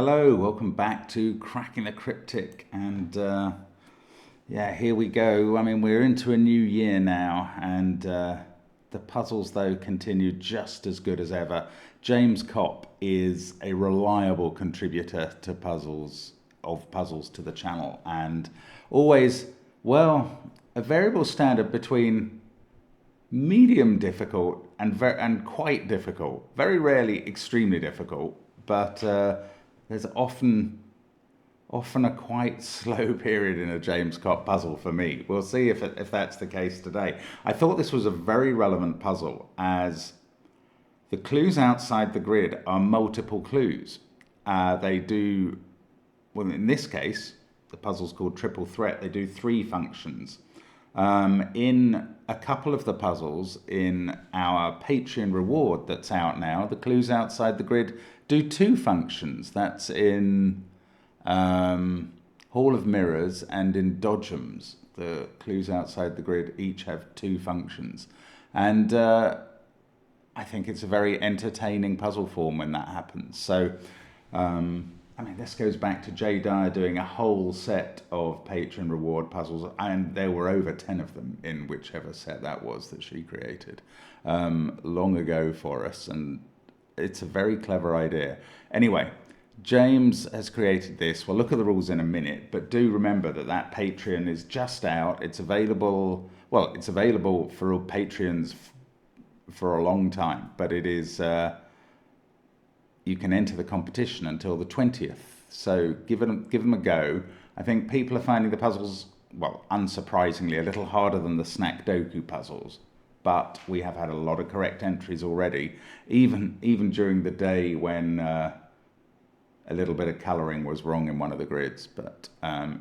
Hello, welcome back to Cracking the Cryptic, and yeah, here we go. I mean, we're into a new year now, and the puzzles, though, continue just as good as ever. James Kopp is a reliable contributor to puzzles to the channel, and always, well, a variable standard between medium difficult and quite difficult. Very rarely extremely difficult, but there's often a quite slow period in a James Kopp puzzle for me. We'll see if that's the case today. I thought this was a very relevant puzzle, as the clues outside the grid are multiple clues. They do, well, in this case, the puzzle's called Triple Threat. They do 3 functions. In a couple of the puzzles in our Patreon reward that's out now, the clues outside the grid do 2 functions. That's in Hall of Mirrors and in Dodgems. The clues outside the grid each have 2 functions. And I think it's a very entertaining puzzle form when that happens. So, I mean, this goes back to Jay Dyer doing a whole set of Patreon reward puzzles, and there were over 10 of them in whichever set that was that she created long ago for us, and it's a very clever idea. Anyway, James has created this. We'll look at the rules in a minute, but do remember that Patreon is just out. It's available, well, it's available for all Patreons for a long time, but it is... you can enter the competition until the 20th. So give them a go. I think people are finding the puzzles, well, unsurprisingly, a little harder than the SUDOKU puzzles. But we have had a lot of correct entries already, even during the day when a little bit of colouring was wrong in one of the grids. But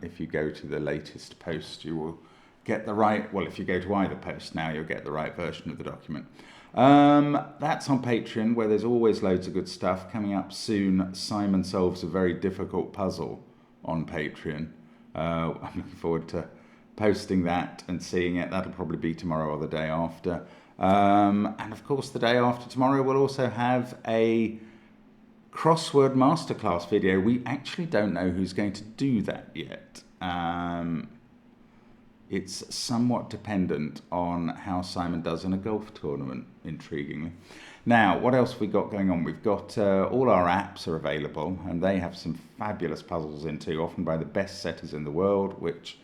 if you go to the latest post, you will get the right, well, if you go to either post now, you'll get the right version of the document. That's on Patreon, where there's always loads of good stuff. Coming up soon, Simon solves a very difficult puzzle on Patreon. I'm looking forward to posting that and seeing it. That'll probably be tomorrow or the day after. And of course, the day after tomorrow, we'll also have a crossword masterclass video. We actually don't know who's going to do that yet. It's somewhat dependent on how Simon does in a golf tournament, intriguingly. Now, what else have we got going on? We've got all our apps are available, and they have some fabulous puzzles in too, often by the best setters in the world, which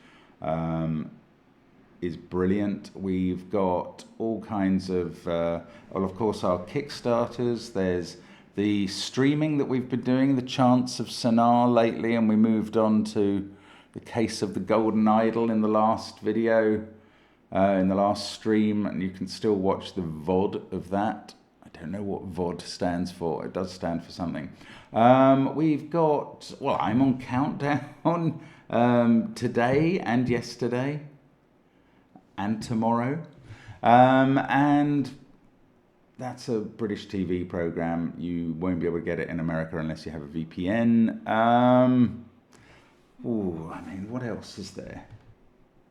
is brilliant. We've got all kinds of, well, of course, our Kickstarters. There's the streaming that we've been doing, the Chants of Sonar lately, and we moved on to the Case of the Golden Idol in the last video, in the last stream, and you can still watch the VOD of that. I don't know what VOD stands for. It does stand for something. We've got, well, I'm on Countdown today and yesterday and tomorrow. And that's a British TV program. You won't be able to get it in America unless you have a VPN. Oh, I mean, what else is there?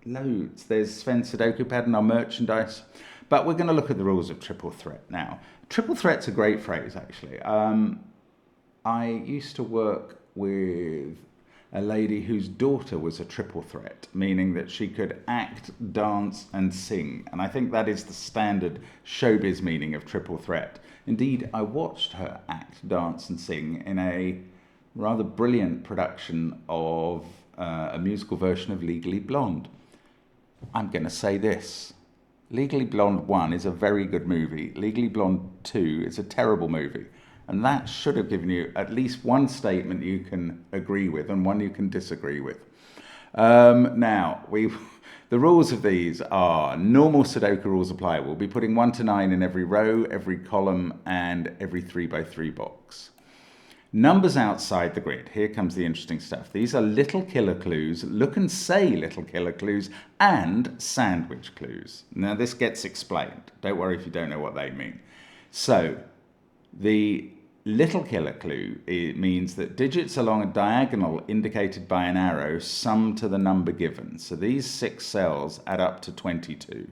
Loads. There's Sven SUDOKU PAD and our merchandise. But we're going to look at the rules of Triple Threat now. Triple Threat's a great phrase, actually. I used to work with a lady whose daughter was a triple threat, meaning that she could act, dance, and sing. And I think that is the standard showbiz meaning of triple threat. Indeed, I watched her act, dance, and sing in a rather brilliant production of a musical version of Legally Blonde. I'm going to say this. Legally Blonde 1 is a very good movie. Legally Blonde 2 is a terrible movie. And that should have given you at least one statement you can agree with and one you can disagree with. Now, the rules of these are normal Sudoku rules apply. We'll be putting 1 to 9 in every row, every column, and every 3x3 box. Numbers outside the grid. Here comes the interesting stuff. These are little killer clues, look and say little killer clues, and sandwich clues. Now this gets explained. Don't worry if you don't know what they mean. So the little killer clue, it means that digits along a diagonal indicated by an arrow sum to the number given. So these 6 cells add up to 22.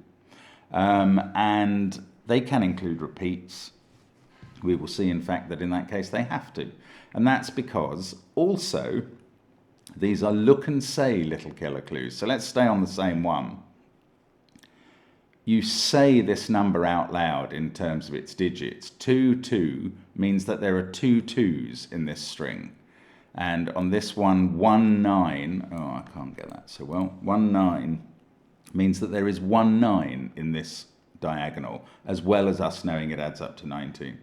And they can include repeats. we will see, in fact, that in that case they have to. And that's because also these are look and say little killer clues. So let's stay on the same one. You say this number out loud in terms of its digits. 2, 2 means that there are 2 2s in this string. And on this one, 1, 9, oh, I can't get that so well. 1, 9 means that there is 1 9 in this diagonal, as well as us knowing it adds up to 19.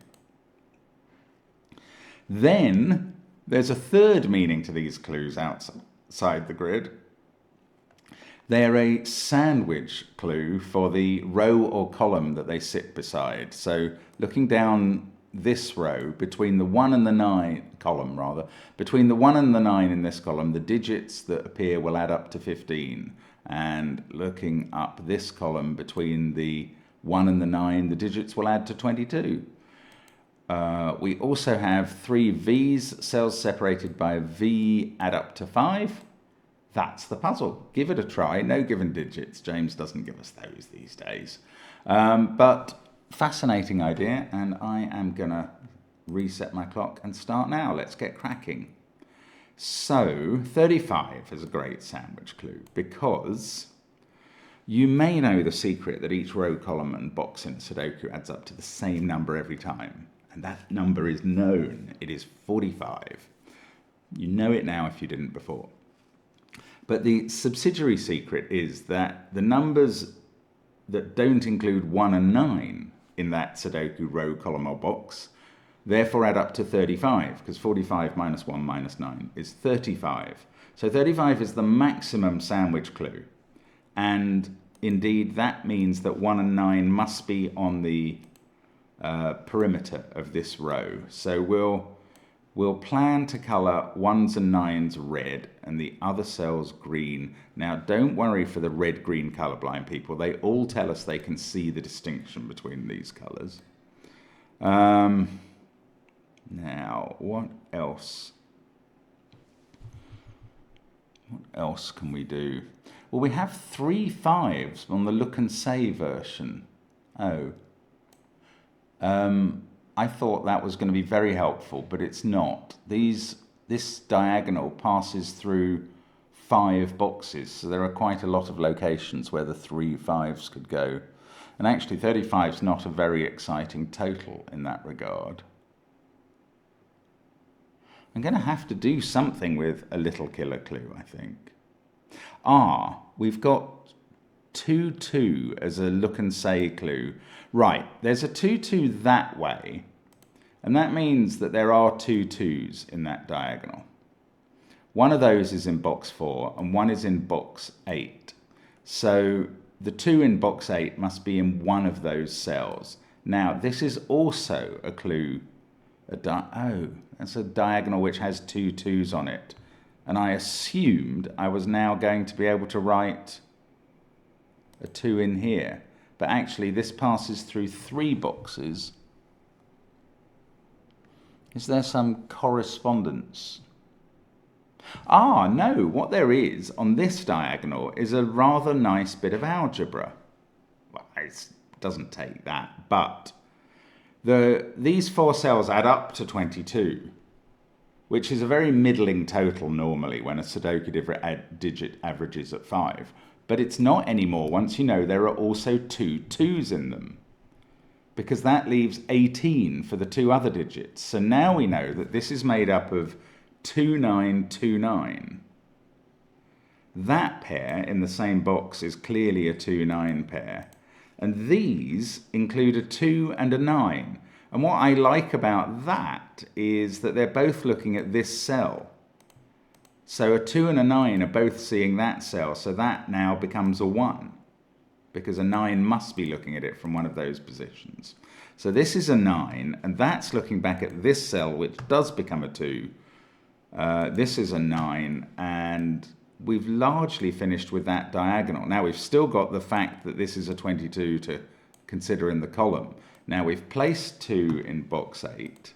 Then there's a third meaning to these clues outside the grid. They're a sandwich clue for the row or column that they sit beside. So looking down this row, between the 1 and the 9, column rather, between the 1 and the 9 in this column, the digits that appear will add up to 15. And looking up this column, between the 1 and the 9, the digits will add to 22. We also have 3 V's, cells separated by a V add up to 5. That's the puzzle. Give it a try. No given digits. James doesn't give us those these days. But fascinating idea, and I am going to reset my clock and start now. Let's get cracking. So 35 is a great sandwich clue because you may know the secret that each row, column and box in Sudoku adds up to the same number every time. And that number is known. It is 45. You know it now if you didn't before. But the subsidiary secret is that the numbers that don't include 1 and 9 in that Sudoku row, column or box therefore add up to 35, because 45 minus 1 minus 9 is 35. So 35 is the maximum sandwich clue. And indeed, that means that 1 and 9 must be on the perimeter of this row. So we'll plan to colour 1s and 9s red and the other cells green. Now, don't worry for the red-green colourblind people. They all tell us they can see the distinction between these colours. Now, what else? What else can we do? Well, we have 3 5s on the look and say version. Oh. I thought that was going to be very helpful, but it's not. This diagonal passes through 5 boxes, so there are quite a lot of locations where the 3 5s could go. And actually 35 is not a very exciting total in that regard. I'm going to have to do something with a little killer clue, I think. We've got 2 2 as a look and say clue. Right, there's a 2 2 that way, and that means that there are 2 2s in that diagonal. One of those is in box 4 and one is in box 8. So the 2 in box 8 must be in one of those cells. Now, this is also a clue. That's a diagonal which has 2 2s on it. And I assumed I was now going to be able to write a 2 in here. But actually this passes through 3 boxes. Is there some correspondence? No, what there is on this diagonal is a rather nice bit of algebra. Well, it doesn't take that, but these 4 cells add up to 22, which is a very middling total normally when a Sudoku digit averages at 5. But it's not anymore once you know there are also 2 2s in them, because that leaves 18 for the 2 other digits. So now we know that this is made up of 2929. That pair in the same box is clearly a 2-9 pair. And these include a 2 and a 9. And what I like about that is that they're both looking at this cell. So a 2 and a 9 are both seeing that cell, so that now becomes a 1, because a 9 must be looking at it from one of those positions. So this is a 9, and that's looking back at this cell, which does become a 2. This is a 9, and we've largely finished with that diagonal. Now we've still got the fact that this is a 22 to consider in the column. Now we've placed 2 in box 8.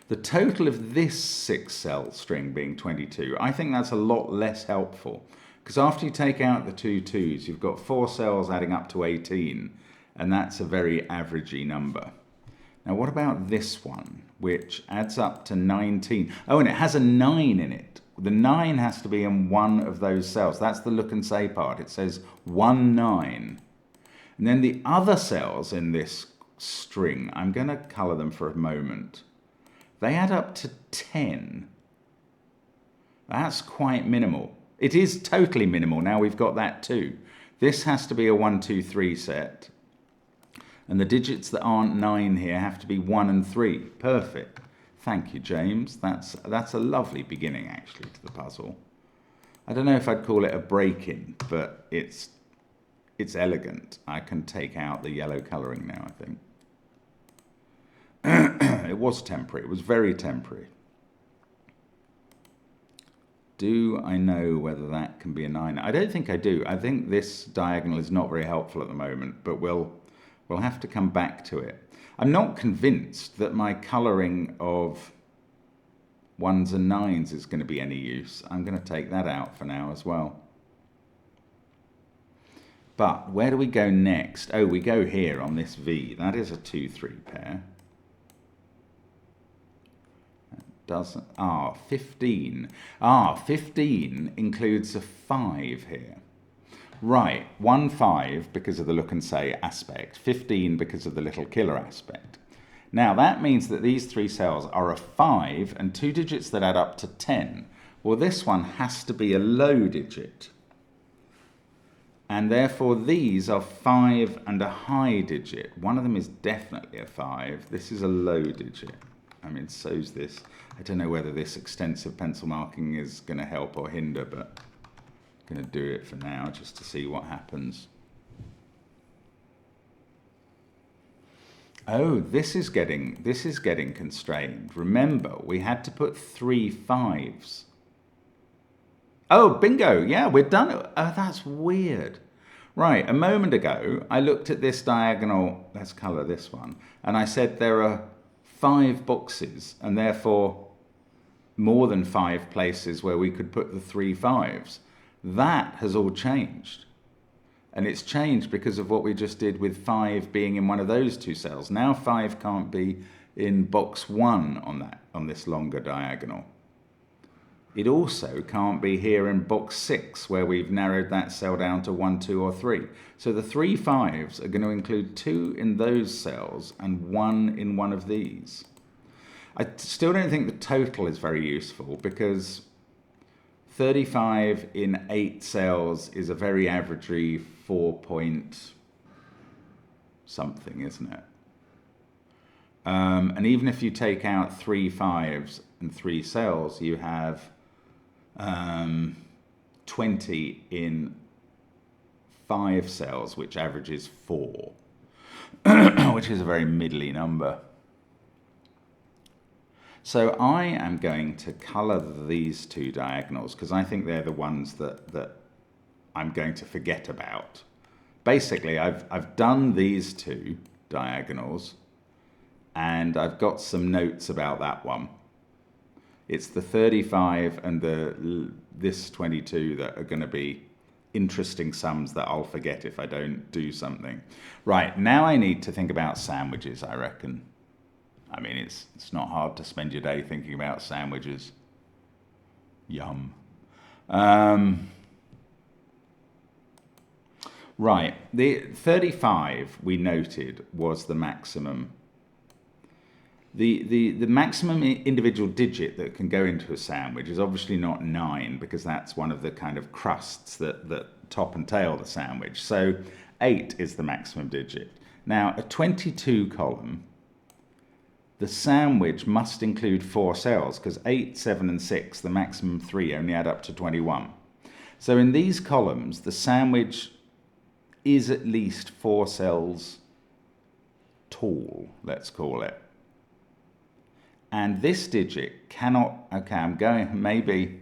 The total of this 6-cell string being 22, I think that's a lot less helpful, because after you take out the 2 2s, you've got 4 cells adding up to 18, and that's a very averagey number. Now, what about this one, which adds up to 19? Oh, and it has a 9 in it. The 9 has to be in one of those cells. That's the look and say part. It says 1, 9. And then the other cells in this string, I'm going to colour them for a moment. They add up to 10. That's quite minimal. It is totally minimal. Now we've got that too. This has to be a 1, 2, 3 set. And the digits that aren't 9 here have to be 1 and 3. Perfect. Thank you, James. That's a lovely beginning, actually, to the puzzle. I don't know if I'd call it a break-in, but it's elegant. I can take out the yellow colouring now, I think. It was temporary. It was very temporary. Do I know whether that can be a 9? I don't think I do. I think this diagonal is not very helpful at the moment, but we'll have to come back to it. I'm not convinced that my colouring of 1s and 9s is going to be any use. I'm going to take that out for now as well. But where do we go next? Oh, we go here on this V. That is a 2, 3 pair. Doesn't, 15. 15 includes a 5 here. Right, 1, 5 because of the look and say aspect, 15 because of the little killer aspect. Now that means that these 3 cells are a 5 and 2 digits that add up to 10. Well, this one has to be a low digit. And therefore these are 5 and a high digit. One of them is definitely a 5. This is a low digit. I mean, so's this. I don't know whether this extensive pencil marking is going to help or hinder, but I'm going to do it for now just to see what happens. Oh, this is getting constrained. Remember, we had to put 3 5s. Oh, bingo! Yeah, we're done. Oh, that's weird. Right, a moment ago, I looked at this diagonal. Let's colour this one, and I said there are 5 boxes, and therefore more than 5 places where we could put the 3 5s. That has all changed. And it's changed because of what we just did with 5 being in one of those 2 cells. Now 5 can't be in box 1 on this longer diagonal. It also can't be here in box 6 where we've narrowed that cell down to 1, 2 or 3. So the 3 5s are going to include 2 in those cells and 1 in one of these. I still don't think the total is very useful because 35 in 8 cells is a very averagey 4 point something, isn't it? And even if you take out 3 5s and 3 cells, you have 20 in 5 cells, which averages 4, which is a very middly number. So I am going to colour these 2 diagonals because I think they're the ones that I'm going to forget about. Basically, I've done these 2 diagonals and I've got some notes about that one. It's the 35 and this 22 that are going to be interesting sums that I'll forget if I don't do something. Right, now I need to think about sandwiches, I reckon. I mean, it's not hard to spend your day thinking about sandwiches. Yum. Right, the 35 we noted was the maximum. The maximum individual digit that can go into a sandwich is obviously not 9 because that's one of the kind of crusts that top and tail the sandwich. So 8 is the maximum digit. Now, a 22 column, the sandwich must include 4 cells because 8, 7 and 6, the maximum 3, only add up to 21. So in these columns, the sandwich is at least 4 cells tall, let's call it. And this digit cannot, okay, I'm going, maybe,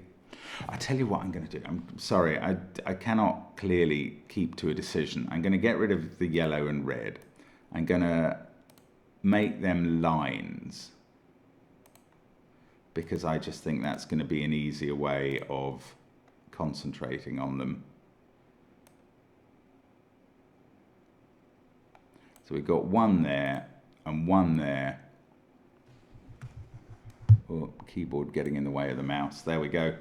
I tell you what I'm going to do. I'm sorry, I cannot clearly keep to a decision. I'm going to get rid of the yellow and red. I'm going to make them lines because I just think that's going to be an easier way of concentrating on them. So we've got 1 there. and 1 there. Oh, keyboard getting in the way of the mouse. There we go.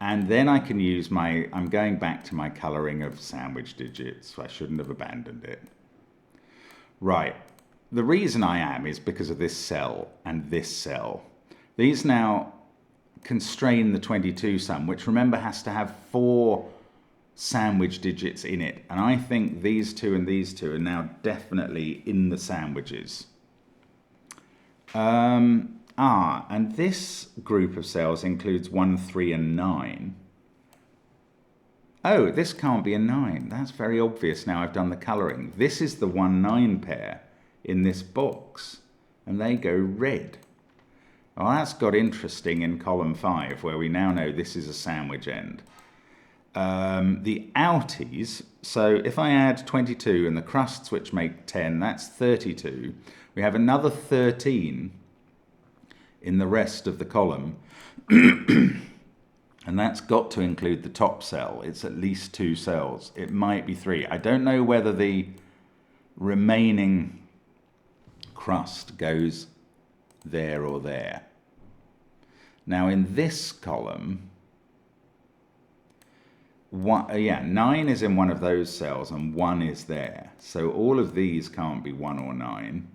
And then I can use my, I'm going back to my colouring of sandwich digits. I shouldn't have abandoned it. Right. The reason I am is because of this cell and this cell. These now constrain the 22 sum, which remember has to have 4 sandwich digits in it. And I think these two and these two are now definitely in the sandwiches. And this group of cells includes 1, 3, and 9. Oh, this can't be a 9. That's very obvious now I've done the colouring. This is the 1, 9 pair in this box, and they go red. Well, that's got interesting in column 5, where we now know this is a sandwich end. The outies, so if I add 22 and the crusts, which make 10, that's 32. We have another 13 in the rest of the column, and that's got to include the top cell. It's at least 2 cells. It might be 3. I don't know whether the remaining crust goes there or there. Now in this column, 9 is in one of those cells and 1 is there. So all of these can't be 1 or 9.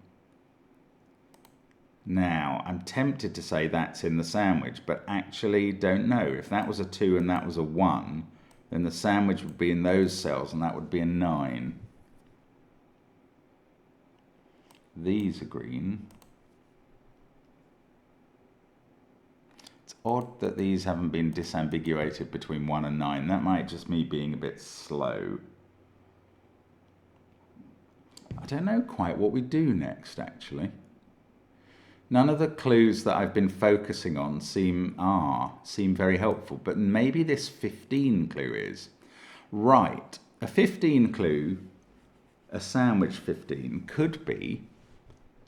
Now, I'm tempted to say that's in the sandwich, but actually don't know. If that was a 2 and that was a 1, then the sandwich would be in those cells, and that would be a 9. These are green. It's odd that these haven't been disambiguated between 1 and 9. That might just me being a bit slow. I don't know quite what we do next, actually. None of the clues that I've been focusing on seem very helpful, but maybe this 15 clue is. Right, a 15 clue, a sandwich 15, could be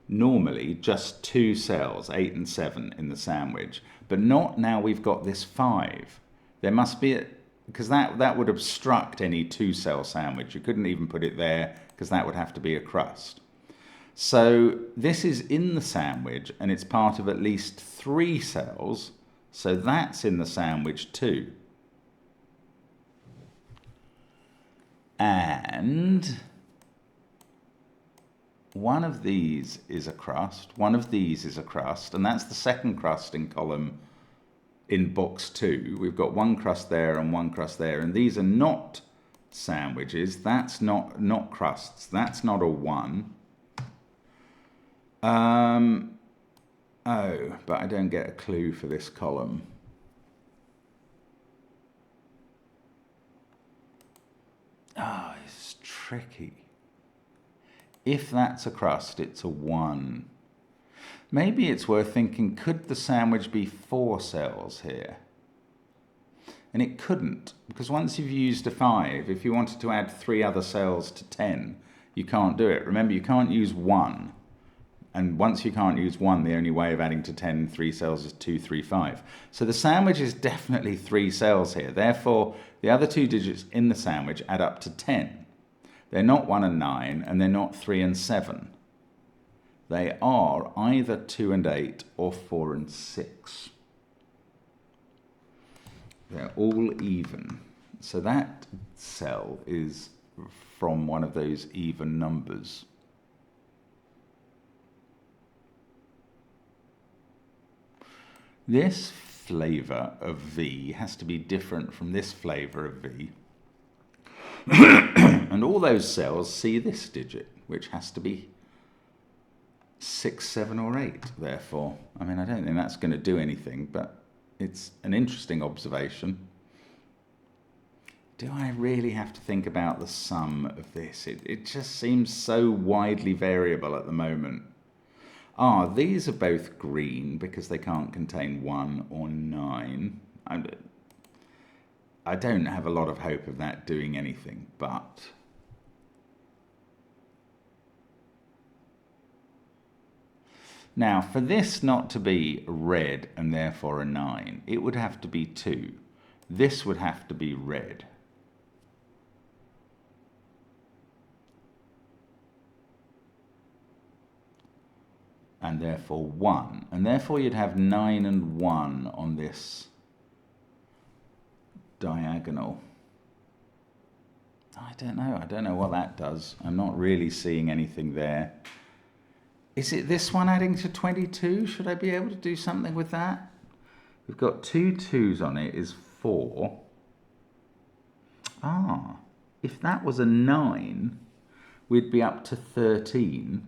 normally just 2 cells, 8 and 7 in the sandwich, but not now we've got this 5. There must be, because that would obstruct any 2-cell sandwich. You couldn't even put it there, because that would have to be a crust. So this is in the sandwich, and it's part of at least 3 cells, so that's in the sandwich too. And one of these is a crust, one of these is a crust, and that's the second crust in column in box 2. We've got 1 crust there and 1 crust there, and these are not sandwiches. That's not crusts. That's not a 1. Oh, but I don't get a clue for this column. Ah, it's tricky. If that's a crust, it's a 1. Maybe it's worth thinking, could the sandwich be 4 cells here? And it couldn't, because once you've used a 5, if you wanted to add 3 other cells to 10, you can't do it. Remember, you can't use 1. And once you can't use 1, the only way of adding to 10 3 cells is 2, 3, 5. So the sandwich is definitely 3 cells here. Therefore, the other 2 digits in the sandwich add up to 10. They're not 1 and 9, and they're not 3 and 7. They are either 2 and 8 or 4 and 6. They're all even. So that cell is from one of those even numbers. This flavour of V has to be different from this flavour of V. And all those cells see this digit, which has to be 6, 7, or 8, therefore. I mean, I don't think that's going to do anything, but it's an interesting observation. Do I really have to think about the sum of this? It just seems so widely variable at the moment. These are both green because they can't contain 1 or 9. I don't have a lot of hope of that doing anything, but... Now, for this not to be red and therefore a 9, it would have to be 2. This would have to be red. and therefore 1. And therefore you'd have 9 and 1 on this diagonal. I don't know what that does. I'm not really seeing anything there. Is it this one adding to 22? Should I be able to do something with that? We've got 2 2s on it is 4. Ah, if that was a 9, we'd be up to 13.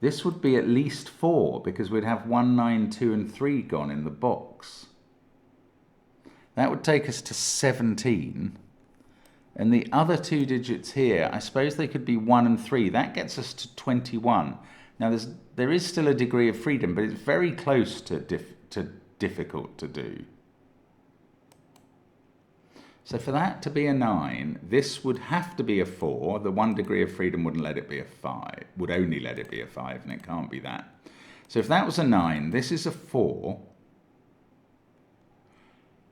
This would be at least 4 because we'd have 1, 9, 2 and 3 gone in the box. That would take us to 17. And the other 2 digits here, I suppose they could be 1 and 3. That gets us to 21. Now there is still a degree of freedom, but it's very close to difficult to do. So for that to be a 9, this would have to be a 4. The 1 degree of freedom wouldn't let it be a 5, would only let it be a 5, and it can't be that. So if that was a 9, this is a 4.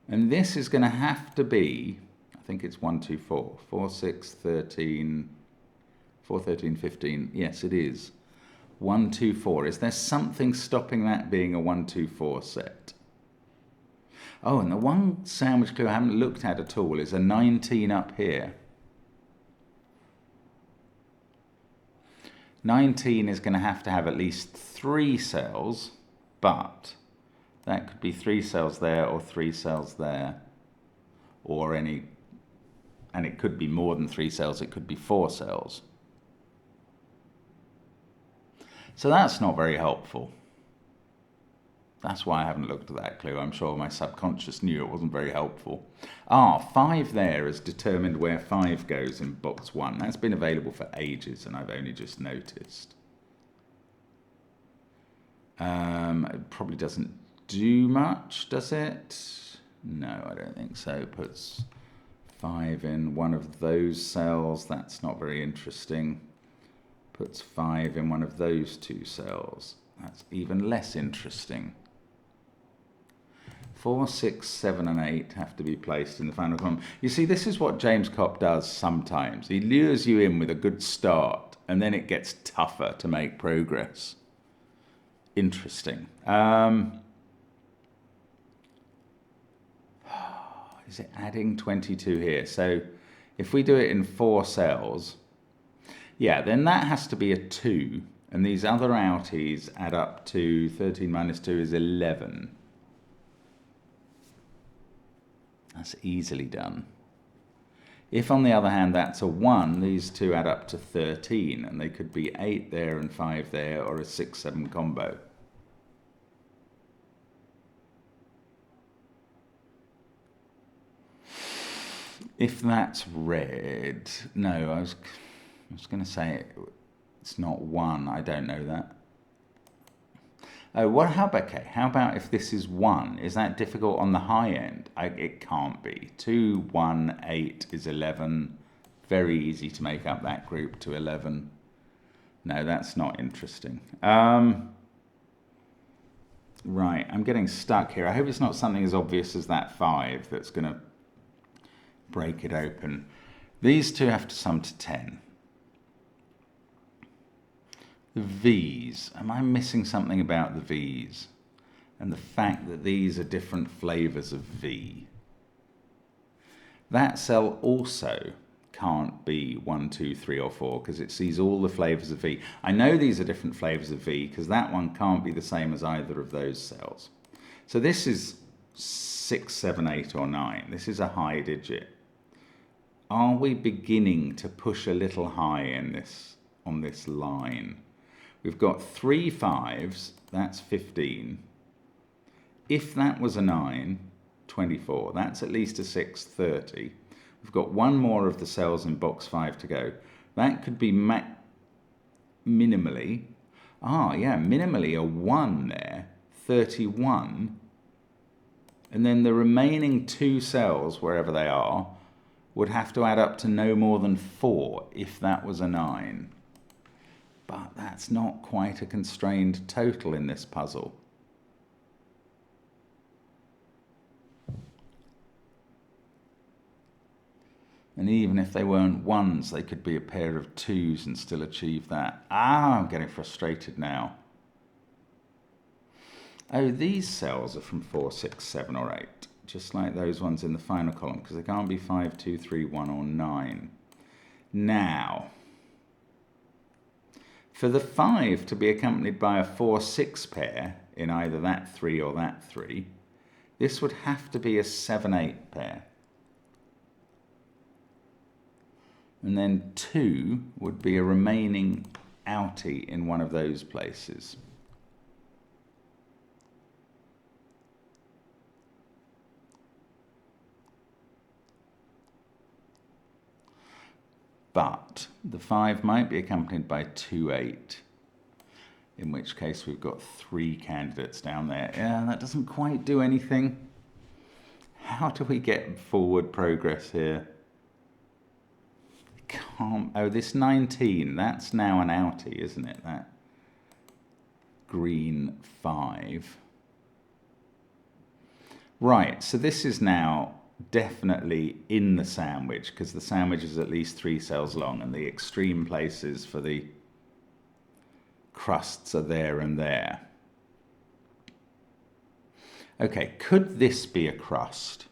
And this is going to have to be, I think it's 1, 2, 4. 4, 6, 13, 4, 13, 15. Yes, it is. 1, 2, 4. Is there something stopping that being a 1, 2, 4 set? Oh, and the one sandwich clue I haven't looked at all is a 19 up here. 19 is going to have at least 3 cells, but that could be 3 cells there or 3 cells there, or any, and it could be more than 3 cells, it could be 4 cells. So that's not very helpful. That's why I haven't looked at that clue. I'm sure my subconscious knew it wasn't very helpful. 5 there has determined where 5 goes in box 1. That's been available for ages and I've only just noticed. It probably doesn't do much, does it? No, I don't think so. Puts 5 in one of those cells. That's not very interesting. Puts 5 in one of those 2 cells. That's even less interesting. 4, 6, 7 and 8 have to be placed in the final column. You see, this is what James Copp does sometimes. He lures you in with a good start and then it gets tougher to make progress. Interesting. Is it adding 22 here? So if we do it in 4 cells, yeah, then that has to be a 2. And these other outies add up to 13 minus 2 is 11. That's easily done. If, on the other hand, that's a 1, these 2 add up to 13, and they could be 8 there and 5 there, or a 6-7 combo. If that's red, no, I was going to say it's not 1. I don't know that. Oh, how about if this is 1? Is that difficult on the high end? It can't be. 2, 1, 8 is 11. Very easy to make up that group to 11. No, that's not interesting. Right, I'm getting stuck here. I hope it's not something as obvious as that 5 that's going to break it open. These 2 have to sum to 10. The V's. Am I missing something about the V's? And the fact that these are different flavors of V. That cell also can't be 1, 2, 3 or 4 because it sees all the flavors of V. I know these are different flavors of V because that one can't be the same as either of those cells. So this is 6, 7, 8 or 9. This is a high digit. Are we beginning to push a little high in this on this line? We've got 3 5s, that's 15. If that was a 9, 24. That's at least a 6, 30. We've got 1 more of the cells in box 5 to go. That could be minimally, minimally a 1 there, 31. And then the remaining 2 cells, wherever they are, would have to add up to no more than 4 if that was a 9. But that's not quite a constrained total in this puzzle. And even if they weren't 1s, they could be a pair of 2s and still achieve that. I'm getting frustrated now. Oh, these cells are from 4, 6, 7 or 8, just like those ones in the final column, because they can't be 5, 2, 3, 1 or 9. Now, for the 5 to be accompanied by a 4, 6 pair in either that 3 or that 3, this would have to be a 7, 8 pair. And then 2 would be a remaining outie in one of those places. But the 5 might be accompanied by 2, 8, in which case we've got 3 candidates down there. Yeah, that doesn't quite do anything. How do we get forward progress here? Can't. Oh, this 19, that's now an outie, isn't it? That green 5. Right, so this is now definitely in the sandwich, because the sandwich is at least 3 cells long and the extreme places for the crusts are there and there. Okay, could this be a crust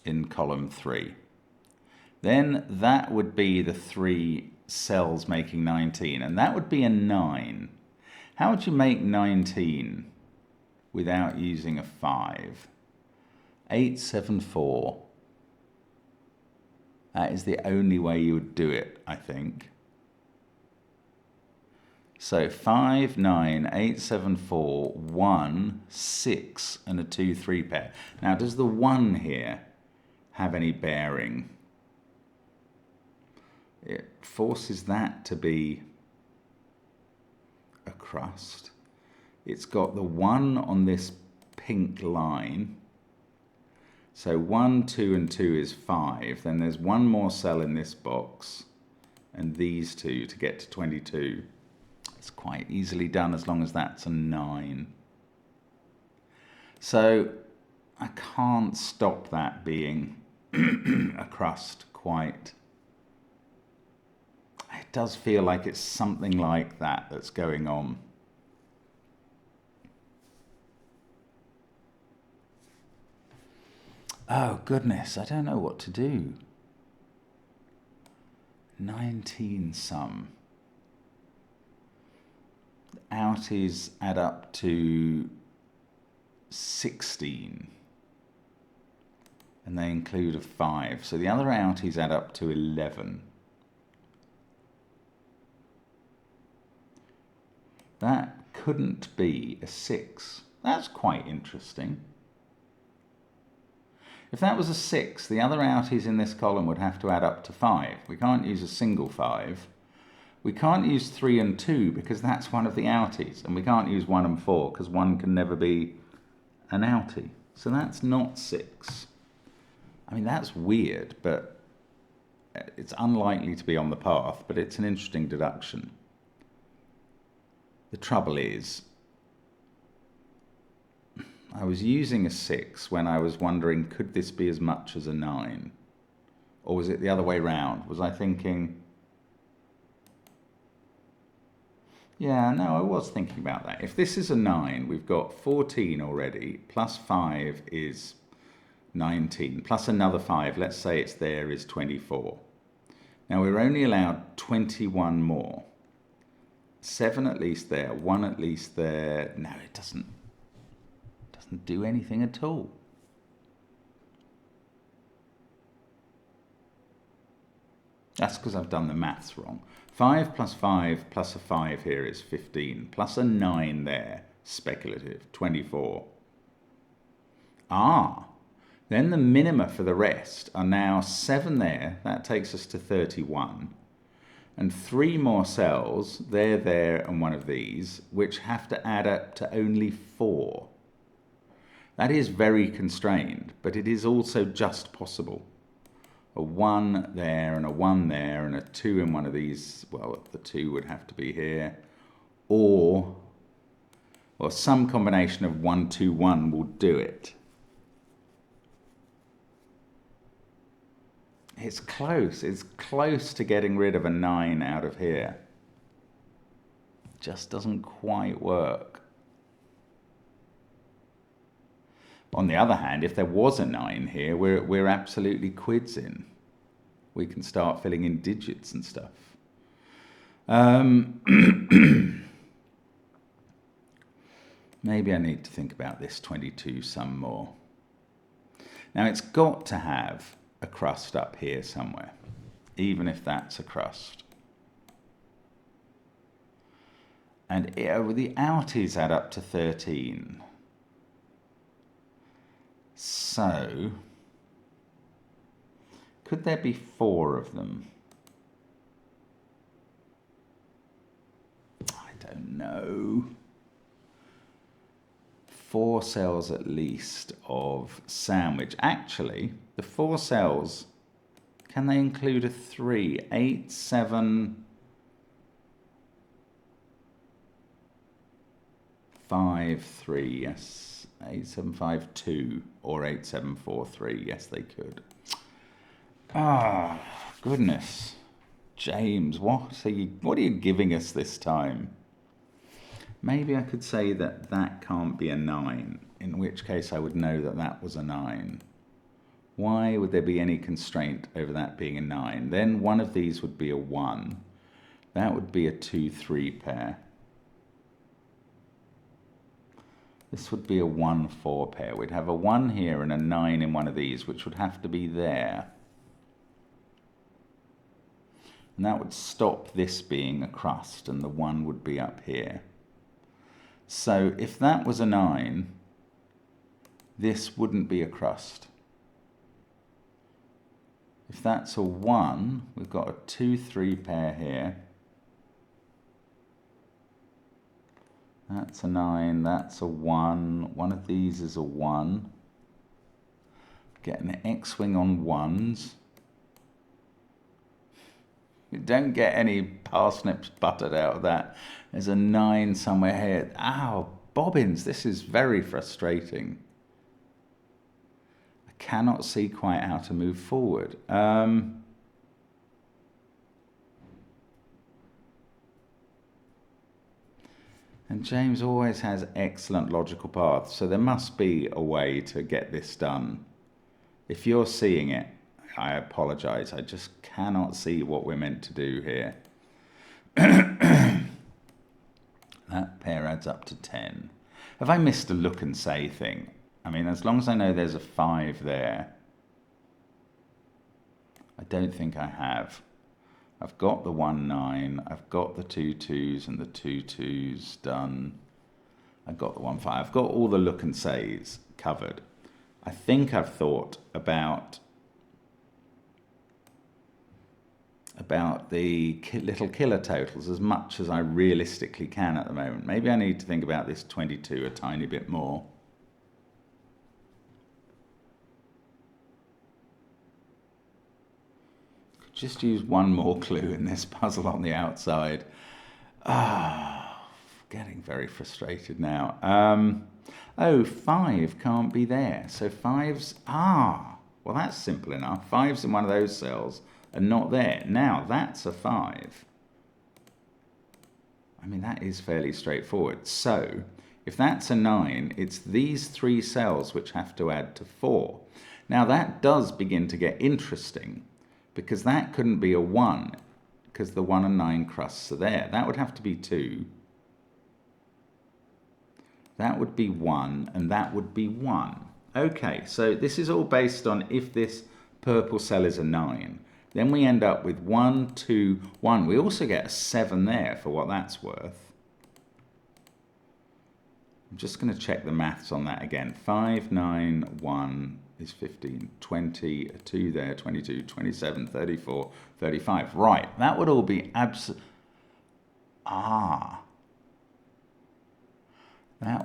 in column 3? Then that would be the 3 cells making 19, and that would be a 9. How would you make 19 without using a 5? 8, 7, 4. That is the only way you would do it, I think. So 5, 9, 8, 7, 4, 1, 6, and a 2, 3 pair. Now, does the 1 here have any bearing? It forces that to be a crust. It's got the 1 on this pink line. So 1, 2, and 2 is 5. Then there's 1 more cell in this box, and these 2 to get to 22. It's quite easily done as long as that's a 9. So I can't stop that being a crust quite. It does feel like it's something like that that's going on. Oh, goodness, I don't know what to do. 19 some. Outies add up to 16. And they include a 5. So the other outies add up to 11. That couldn't be a 6. That's quite interesting. If that was a 6, the other outies in this column would have to add up to 5. We can't use a single 5. We can't use 3 and 2 because that's one of the outies. And we can't use 1 and 4 because 1 can never be an outie. So that's not 6. I mean, that's weird, but it's unlikely to be on the path, but it's an interesting deduction. The trouble is, I was using a 6 when I was wondering, could this be as much as a 9? Or was it the other way round? Was I thinking... Yeah, no, I was thinking about that. If this is a 9, we've got 14 already, plus 5 is 19, plus another 5, let's say it's there, is 24. Now we're only allowed 21 more. 7 at least there, 1 at least there. No, it doesn't do anything at all. That's because I've done the maths wrong. 5 plus 5 plus a 5 here is 15, plus a 9 there, speculative, 24. Then the minima for the rest are now 7 there, that takes us to 31, and 3 more cells, there, and one of these, which have to add up to only 4. That is very constrained, but it is also just possible. A 1 there, and a 1 there, and a 2 in one of these. Well, the 2 would have to be here. Or some combination of 1, 2, 1 will do it. It's close. It's close to getting rid of a 9 out of here. just doesn't quite work. On the other hand, if there was a 9 here, we're absolutely quids in. We can start filling in digits and stuff. Maybe I need to think about this 22 some more. Now it's got to have a crust up here somewhere, even if that's a crust. And the outies add up to 13. So, could there be 4 of them? I don't know. 4 cells at least of sandwich. Actually, the 4 cells, can they include a 3? 8, 7, 5, 3, yes. 8, 7, 5, 2 or 8, 7, 4, 3. Yes, they could. Ah, goodness. James, what are you giving us this time? Maybe I could say that that can't be a 9, in which case I would know that that was a 9. Why would there be any constraint over that being a 9? Then one of these would be a 1. That would be a 2-3 pair. This would be a 1-4 pair. We'd have a 1 here and a 9 in one of these, which would have to be there. And that would stop this being a crust, and the 1 would be up here. So if that was a 9, this wouldn't be a crust. If that's a 1, we've got a 2-3 pair here. That's a 9, that's a 1. One of these is a 1. Get an X-wing on 1s. We don't get any parsnips buttered out of that. There's a 9 somewhere here. Ow, bobbins, this is very frustrating. I cannot see quite how to move forward. And James always has excellent logical paths, so there must be a way to get this done. If you're seeing it, I apologize. I just cannot see what we're meant to do here. That pair adds up to 10. Have I missed a look and say thing? I mean, as long as I know there's a 5 there, I don't think I have. I've got the 1-9, I've got the 2-2s and the 2-2s done. I've got the 1-5. I've got all the look and says covered. I think I've thought about the little killer totals as much as I realistically can at the moment. Maybe I need to think about this 22 a tiny bit more. Just use one more clue in this puzzle on the outside. Getting very frustrated now. 5 can't be there. So 5's, well that's simple enough. 5's in one of those cells and not there. Now that's a 5. I mean, that is fairly straightforward. So if that's a 9, it's these 3 cells which have to add to 4. Now that does begin to get interesting, because that couldn't be a 1, because the 1 and 9 crusts are there. That would have to be 2. That would be 1, and that would be 1. Okay, so this is all based on if this purple cell is a 9. Then we end up with 1, 2, 1. We also get a 7 there for what that's worth. I'm just going to check the maths on that again. 5, 9, 1... is 15, 20, a 2 there, 22, 27, 34, 35. Right, that would all be that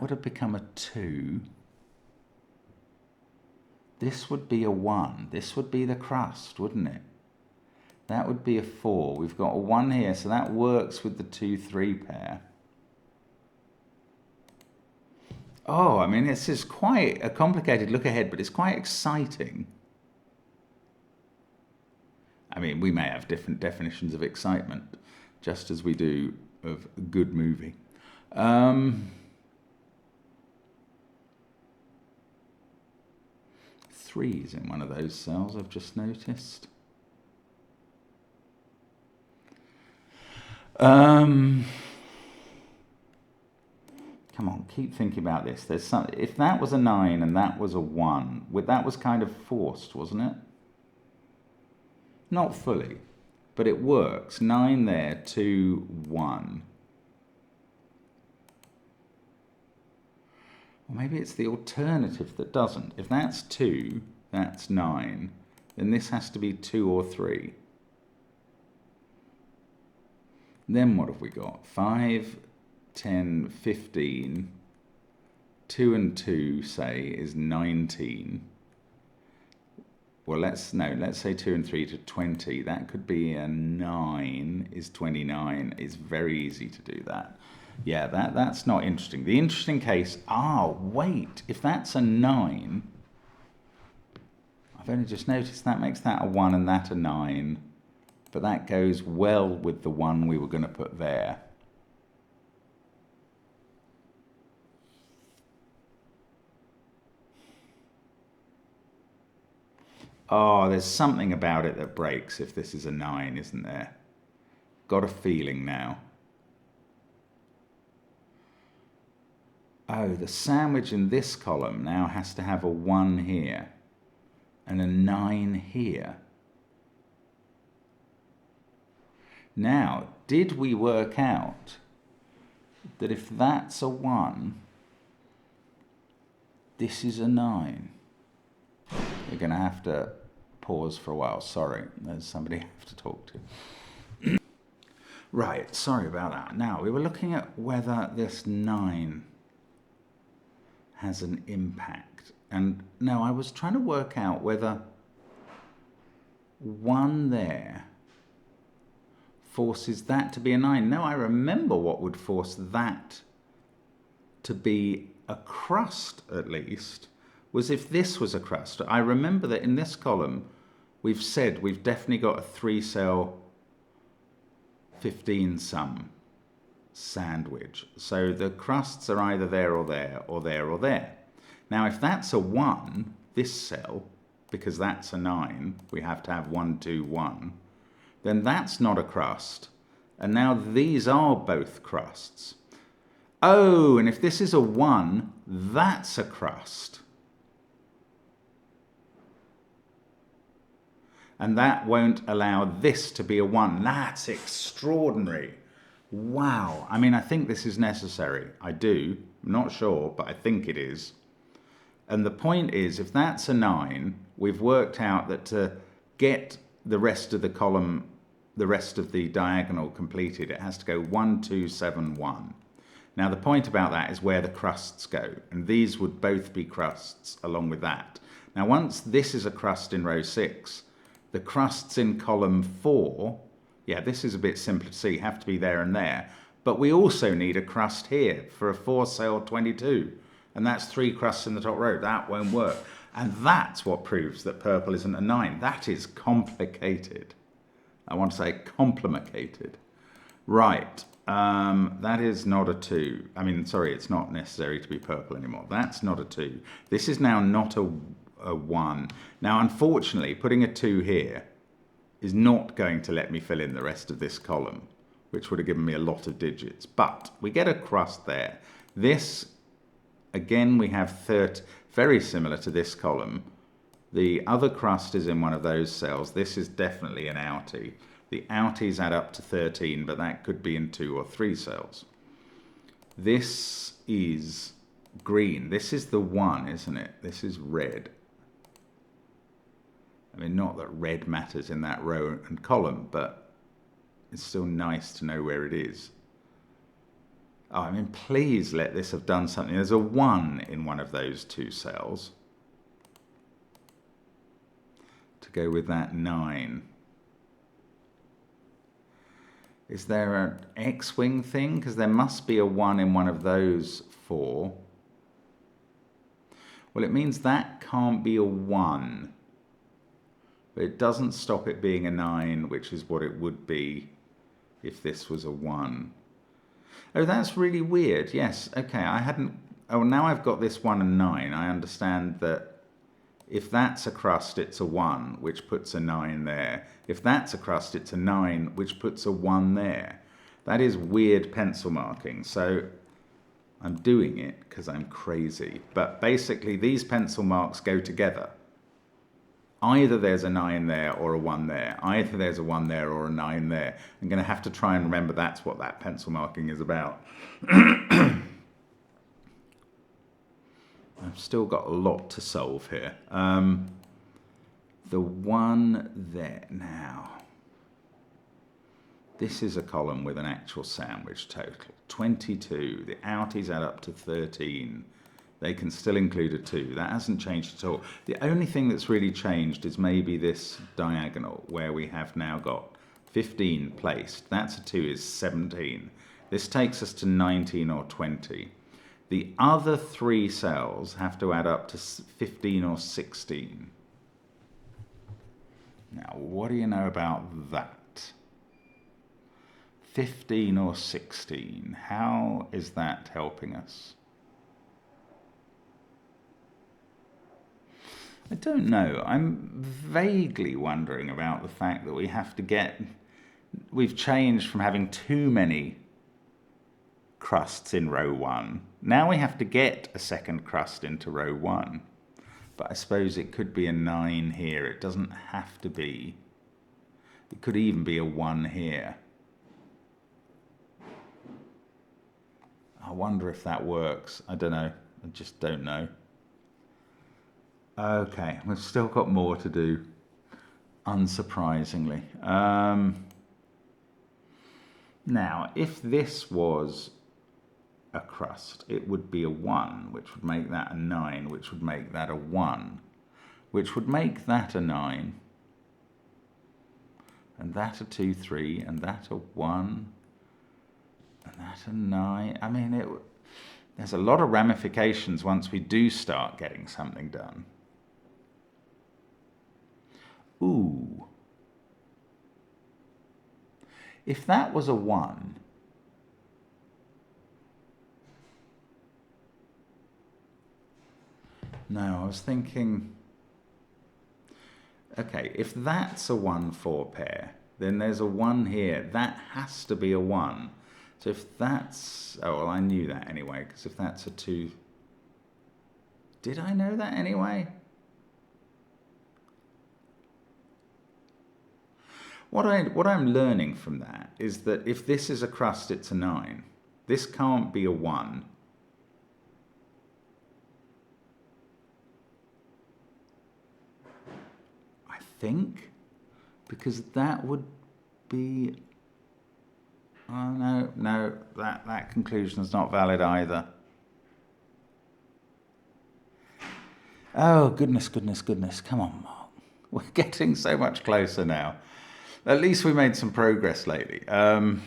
would have become a 2. This would be a 1. This would be the crust, wouldn't it? That would be a 4. We've got a 1 here, so that works with the 2-3 pair. Oh, I mean, this is quite a complicated look ahead, but it's quite exciting. I mean, we may have different definitions of excitement, just as we do of a good movie. Threes in one of those cells, I've just noticed. Come on, keep thinking about this. There's some. If that was a 9 and that was a 1, that was kind of forced, wasn't it? Not fully, but it works. 9 there, 2, 1. Or maybe it's the alternative that doesn't. If that's 2, that's 9, then this has to be 2 or 3. Then what have we got? 5, 10, 15. 2 and 2, say, is 19. Well, let's say 2 and 3 to 20. That could be a 9 is 29. It's very easy to do that. Yeah, that's not interesting. The interesting case, wait, if that's a 9, I've only just noticed that makes that a 1 and that a 9. But that goes well with the 1 we were going to put there. Oh, there's something about it that breaks if this is a 9, isn't there? Got a feeling now. Oh, the sandwich in this column now has to have a 1 here and a 9 here. Now, did we work out that if that's a 1, this is a 9? You're going to have to pause for a while. Sorry, there's somebody I have to talk to. Right, sorry about that. Now, we were looking at whether this 9 has an impact. And no, I was trying to work out whether 1 there forces that to be a 9. No, I remember what would force that to be a crust, at least, was if this was a crust. I remember that in this column, we've said we've definitely got a 3-cell 15-sum sandwich. So the crusts are either there or there, or there or there. Now, if that's a 1, this cell, because that's a 9, we have to have 1, 2, 1, then that's not a crust. And now these are both crusts. Oh, and if this is a 1, that's a crust. And that won't allow this to be a 1. That's extraordinary. Wow. I mean, I think this is necessary. I do. I'm not sure, but I think it is. And the point is, if that's a 9, we've worked out that to get the rest of the column, the rest of the diagonal completed, it has to go 1, 2, 7, 1. Now, the point about that is where the crusts go. And these would both be crusts along with that. Now, once this is a crust in row 6, the crusts in column 4, yeah, this is a bit simpler to see, have to be there and there. But we also need a crust here for a 4-cell 22. And that's 3 crusts in the top row. That won't work. And that's what proves that purple isn't a 9. That is complicated. I want to say complicated. Right. That is not a 2. I mean, sorry, it's not necessary to be purple anymore. That's not a 2. This is now not a 1. Now, unfortunately, putting a 2 here is not going to let me fill in the rest of this column, which would have given me a lot of digits. But we get a crust there. This, again, we have 30, very similar to this column. The other crust is in one of those cells. This is definitely an outie. The outies add up to 13, but that could be in 2 or 3 cells. This is green. This is the 1, isn't it? This is red. I mean, not that red matters in that row and column, but it's still nice to know where it is. Oh, I mean, please let this have done something. There's a 1 in one of those 2 cells to go with that 9. Is there an X-wing thing? Because there must be a 1 in one of those 4. Well, it means that can't be a 1. But it doesn't stop it being a 9, which is what it would be if this was a 1. Oh, that's really weird. Yes, okay, I hadn't... Oh, now I've got this 1 and 9. I understand that if that's a crust, it's a 1, which puts a 9 there. If that's a crust, it's a 9, which puts a 1 there. That is weird pencil marking. So I'm doing it because I'm crazy. But basically, these pencil marks go together. Either there's a 9 there or a 1 there. Either there's a 1 there or a 9 there. I'm going to have to try and remember that's what that pencil marking is about. I've still got a lot to solve here. The 1 there now. This is a column with an actual sandwich total. 22. The outies add up to 13. They can still include a 2. That hasn't changed at all. The only thing that's really changed is maybe this diagonal where we have now got 15 placed. That's a 2 is 17. This takes us to 19 or 20. The other 3 cells have to add up to 15 or 16. Now, what do you know about that? 15 or 16. How is that helping us? I don't know. I'm vaguely wondering about the fact that we have to get... We've changed from having too many crusts in row 1. Now we have to get a second crust into row 1. But I suppose it could be a 9 here. It doesn't have to be. It could even be a 1 here. I wonder if that works. I don't know. I just don't know. Okay, we've still got more to do, unsurprisingly. Now, if this was a crust, it would be a 1, which would make that a 9, which would make that a 1, which would make that a 9, and that a 2, 3, and that a 1, and that a 9. I mean, there's a lot of ramifications once we do start getting something done. Ooh. If that was a 1, no, I was thinking, okay, if that's a 1-4 pair, then there's a 1 here. That has to be a 1. So if that's, oh, well, I knew that anyway, because if that's a 2, did I know that anyway? What I'm learning from that is that if this is a crust, it's a 9. This can't be a 1. I think, because that would be... Oh, no, that conclusion is not valid either. Oh, goodness. Come on, Mark. We're getting so much closer now. At least we made some progress lately. 5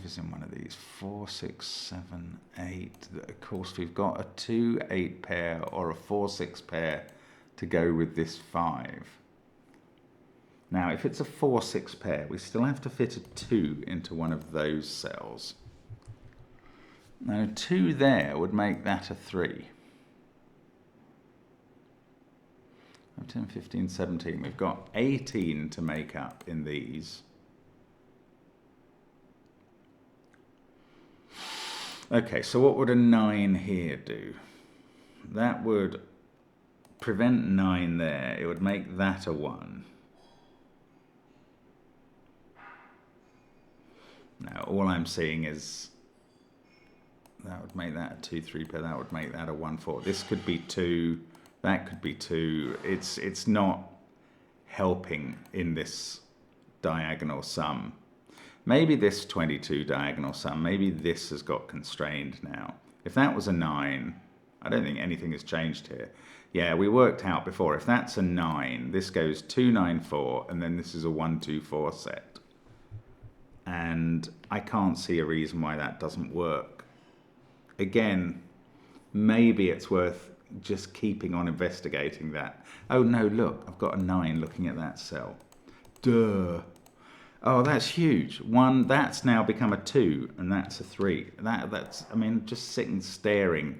is in one of these. 4, 6, 7, 8. Of course, we've got a 2-8 pair or a 4-6 pair to go with this 5. Now, if it's a 4-6 pair, we still have to fit a 2 into one of those cells. Now, 2 there would make that a 3. 10, 15, 17. We've got 18 to make up in these. Okay, so what would a 9 here do? That would prevent 9 there. It would make that a 1. Now, all I'm seeing is that would make that a 2, 3 pair. That would make that a 1, 4. This could be 2. That could be 2. It's not helping in this diagonal sum. Maybe this 22 diagonal sum, maybe this has got constrained now. If that was a 9, I don't think anything has changed here. Yeah, we worked out before, if that's a 9, this goes 2, 9, 4, and then this is a 1, 2, 4 set. And I can't see a reason why that doesn't work. Again, maybe it's worth just keeping on investigating that. Oh no, look, I've got a 9 looking at that cell. Duh. Oh, that's huge. One, that's now become a 2, and that's a 3. That's, I mean, just sitting staring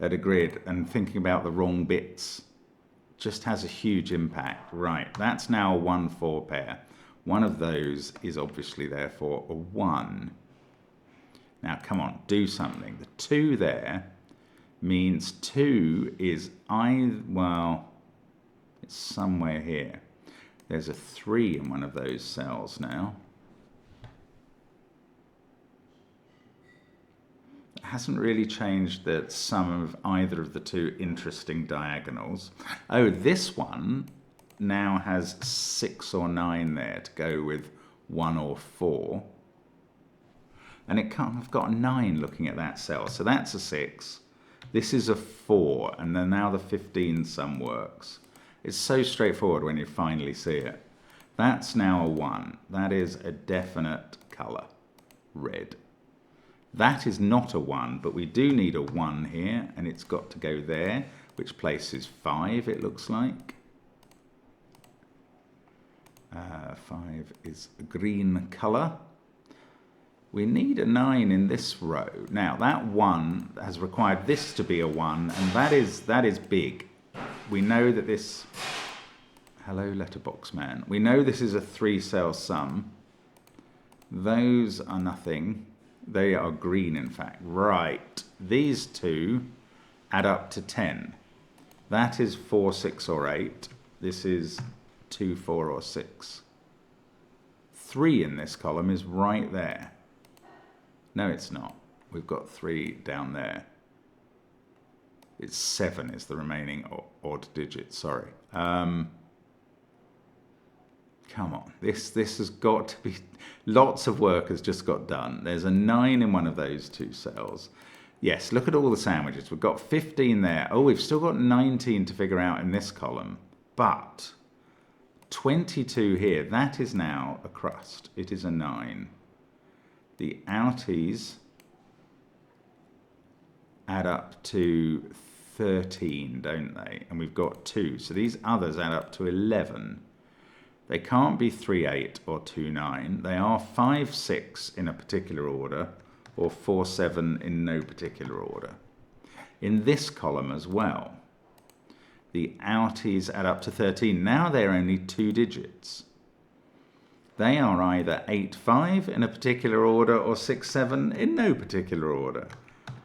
at a grid and thinking about the wrong bits just has a huge impact. Right, that's now a 1-4 pair. One of those is obviously therefore a 1. Now, come on, do something. The 2 there means 2 is well, it's somewhere here. There's a 3 in one of those cells now. It hasn't really changed the sum of either of the two interesting diagonals. Oh, this one now has 6 or 9 there to go with 1 or 4. And it can't have got a 9 looking at that cell. So that's a 6. This is a 4. And then now the 15 sum works. It's so straightforward when you finally see it. That's now a 1. That is a definite colour, red. That is not a 1, but we do need a 1 here, and it's got to go there, which places 5, it looks like. 5 is a green colour. We need a 9 in this row. Now, that 1 has required this to be a 1, and that is big. We know that this... Hello, letterbox man. We know this is a 3-cell sum. Those are nothing. They are green, in fact. Right. These two add up to 10. That is 4, 6, or 8. This is 2, 4, or 6. 3 in this column is right there. No, it's not. We've got 3 down there. It's 7 is the remaining odd digit, sorry. Come on, this has got to be... Lots of work has just got done. There's a 9 in one of those 2 cells. Yes, look at all the sandwiches. We've got 15 there. Oh, we've still got 19 to figure out in this column. But 22 here, that is now a crust. It is a 9. The outies add up to 13, don't they? And we've got 2. So these others add up to 11. They can't be 3, 8 or 2, 9. They are 5, 6 in a particular order or 4, 7 in no particular order. In this column as well, the outies add up to 13. Now they're only 2 digits. They are either 8, 5 in a particular order or 6, 7 in no particular order.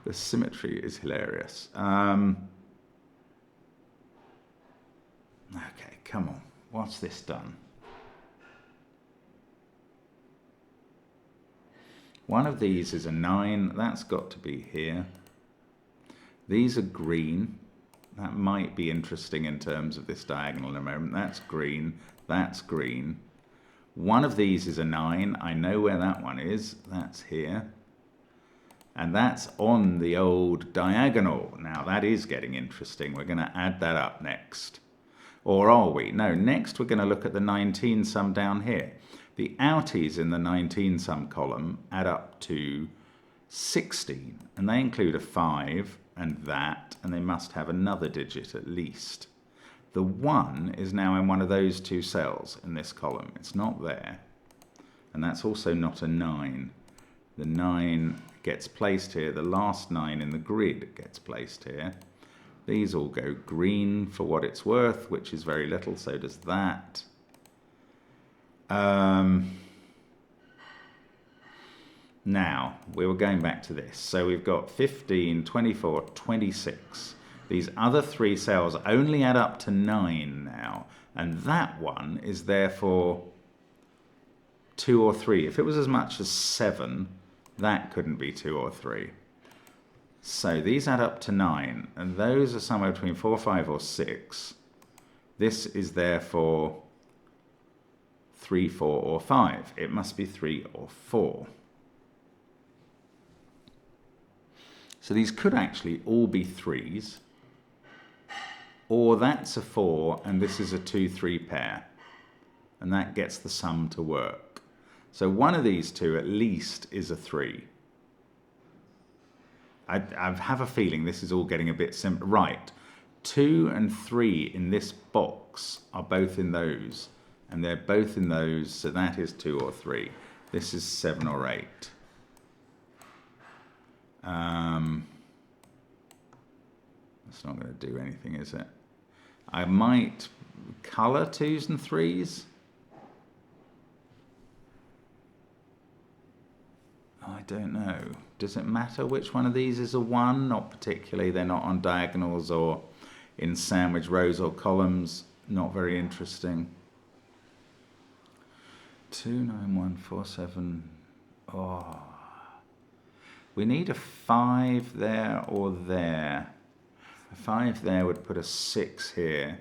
The symmetry is hilarious. Okay, come on. What's this done? One of these is a 9. That's got to be here. These are green. That might be interesting in terms of this diagonal in a moment. That's green. That's green. One of these is a 9. I know where that one is. That's here. And that's on the old diagonal. Now, that is getting interesting. We're going to add that up next. Or are we? No, next we're going to look at the 19 sum down here. The outies in the 19 sum column add up to 16, and they include a 5 and that, and they must have another digit at least. The 1 is now in one of those 2 cells in this column. It's not there, and that's also not a 9. The 9 gets placed here. The last 9 in the grid gets placed here. These all go green for what it's worth, which is very little, so does that. Now, we were going back to this. So we've got 15, 24, 26. These other 3 cells only add up to 9 now. And that one is therefore 2 or 3. If it was as much as 7, that couldn't be 2 or 3. So these add up to 9. And those are somewhere between 4, 5, or 6. This is therefore 3, 4, or 5. It must be 3 or 4. So these could actually all be 3s, or that's a 4 and this is a 2, 3 pair, and that gets the sum to work. So one of these two at least is a 3. I have a feeling this is all getting a bit simple. Right, 2 and 3 in this box are both in those And they're both in those, so that is 2 or 3. This is 7 or 8. That's not going to do anything, is it? I might colour 2s and 3s. I don't know. Does it matter which one of these is a 1? Not particularly. They're not on diagonals or in sandwich rows or columns. Not very interesting. 2, 9, 1, 4, 7. Oh. We need a 5 there or there. A 5 there would put a 6 here.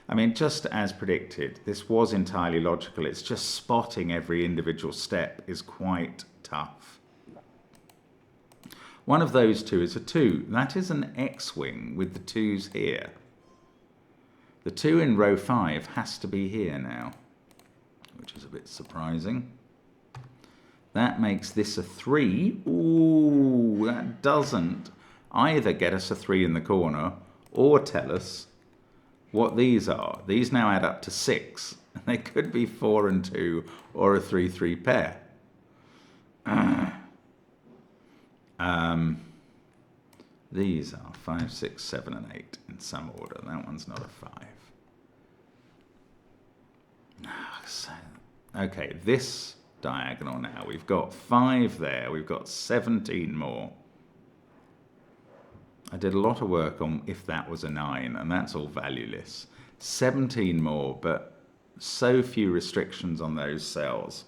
I mean, just as predicted, this was entirely logical. It's just spotting every individual step is quite tough. One of those two is a 2. That is an X-wing with the 2s here. The 2 in row 5 has to be here now, which is a bit surprising. That makes this a 3. Ooh, that doesn't either get us a 3 in the corner or tell us what these are. These now add up to 6. They could be 4 and 2 or a 3-3 pair. These are 5, 6, 7 and 8 in some order. That one's not a 5. So, okay, this diagonal now. We've got 5 there. We've got 17 more. I did a lot of work on if that was a 9, and that's all valueless. 17 more, but so few restrictions on those cells.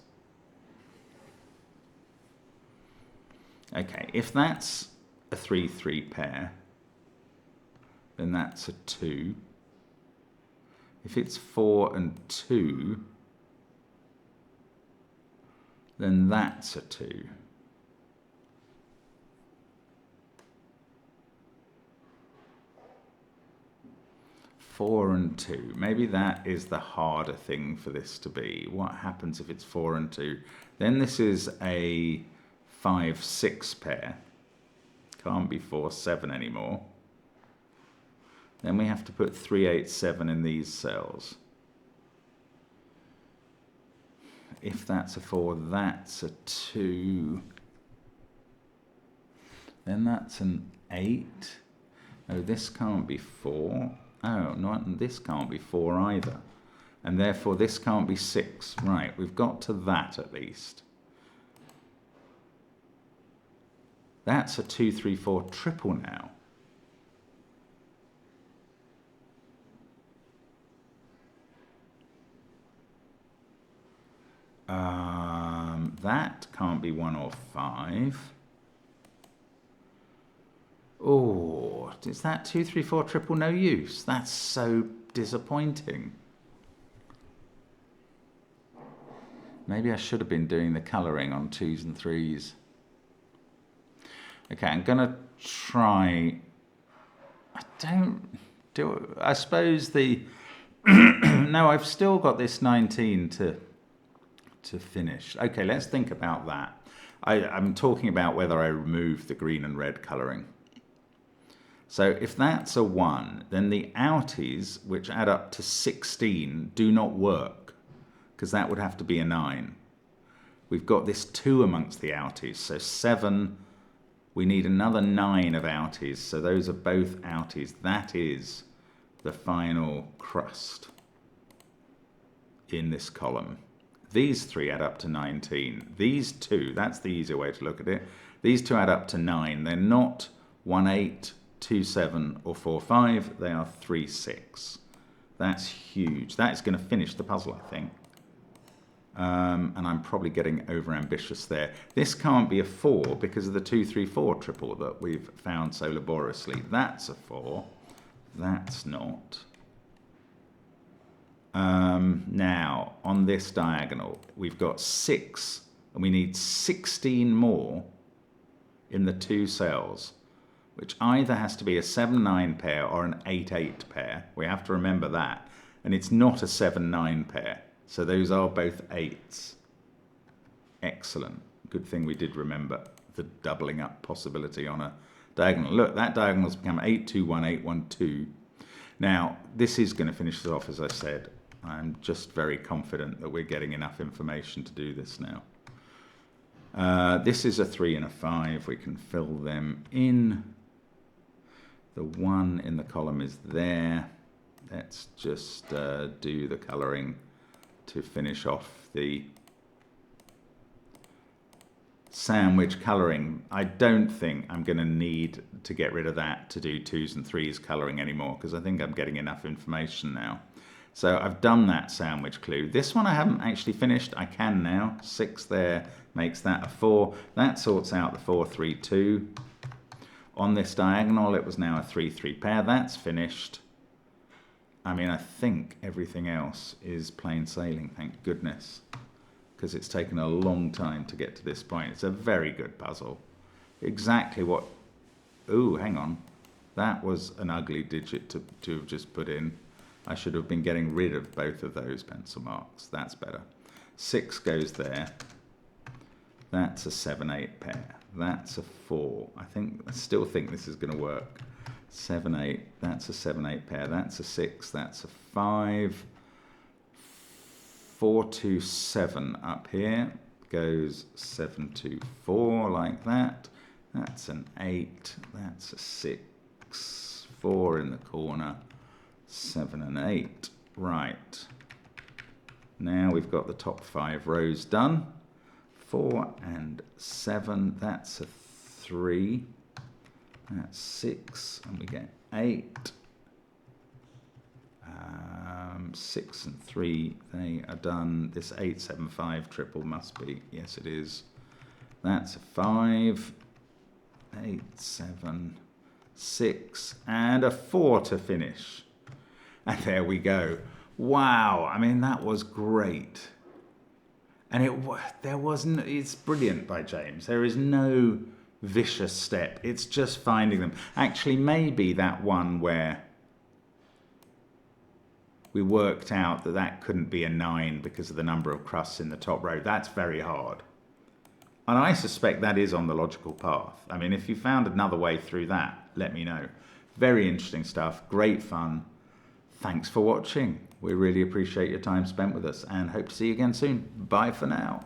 Okay, if that's a 3-3 pair, then that's a 2. If it's 4 and 2, then that's a 2. Four and 2. Maybe that is the harder thing for this to be. What happens if it's 4 and 2? Then this is a 5-6 pair. Can't be 4-7 anymore. Then we have to put 3, 8, 7 in these cells. If that's a 4, that's a 2. Then that's an 8. Oh, this can't be 4. Oh, not, this can't be 4 either. And therefore this can't be 6. Right, we've got to that at least. That's a 2, 3, 4 triple now. That can't be 1 or 5. Oh, is that 2, 3, 4 triple no use? That's so disappointing. Maybe I should have been doing the colouring on 2s and 3s. Okay, I'm going to try... I suppose the... No, I've still got this 19 to finish. Okay, let's think about that. I'm talking about whether I remove the green and red colouring. So if that's a 1, then the outies, which add up to 16, do not work, because that would have to be a 9. We've got this 2 amongst the outies, so 7. We need another 9 of outies, so those are both outies. That is the final crust in this column. These 3 add up to 19. These 2, that's the easier way to look at it. These 2 add up to 9. They're not 1, 8, 2, 7 or 4, 5. They are 3, 6. That's huge. That is going to finish the puzzle, I think. And I'm probably getting over-ambitious there. This can't be a 4 because of the 2, 3, 4 triple that we've found so laboriously. That's a 4. That's not. Now, on this diagonal, we've got 6, and we need 16 more in the 2 cells, which either has to be a 7-9 pair or an 8-8 pair. We have to remember that. And it's not a 7-9 pair. So those are both 8s. Excellent. Good thing we did remember the doubling up possibility on a diagonal. Look, that diagonal's become 8, 2, 1, 8, 1, 2. Now, this is going to finish us off, as I said. I'm just very confident that we're getting enough information to do this now. This is a 3 and a 5. We can fill them in. The 1 in the column is there. Let's just do the colouring to finish off the sandwich colouring. I don't think I'm going to need to get rid of that to do 2s and 3s colouring anymore, because I think I'm getting enough information now. So I've done that sandwich clue. This one I haven't actually finished. I can now. 6 there makes that a 4. That sorts out the 4, 3, 2. On this diagonal, it was now a 3, 3 pair. That's finished. I mean, I think everything else is plain sailing, thank goodness, because it's taken a long time to get to this point. It's a very good puzzle. Exactly what... Ooh, hang on. That was an ugly digit to have just put in. I should have been getting rid of both of those pencil marks. That's better. 6 goes there. That's a 7, 8 pair. That's a 4. I still think this is going to work. 7, 8. That's a 7, 8 pair. That's a 6. That's a 5. 4, 2, 7 up here. Goes 7, 2, 4 like that. That's an 8. That's a 6. 4 in the corner. 7 and 8. Right. Now we've got the top 5 rows done. 4 and 7. That's a 3. That's 6. And we get 8. 6 and 3. They are done. This 8, 7, 5 triple must be. Yes, it is. That's a 5. 8, 7, 6. And a 4 to finish. And there we go. Wow, I mean, that was great. And it's brilliant by James. There is no vicious step. It's just finding them. Actually, maybe that one where we worked out that couldn't be a 9 because of the number of crusts in the top row. That's very hard. And I suspect that is on the logical path. I mean, if you found another way through that, let me know. Very interesting stuff. Great fun. Thanks for watching. We really appreciate your time spent with us and hope to see you again soon. Bye for now.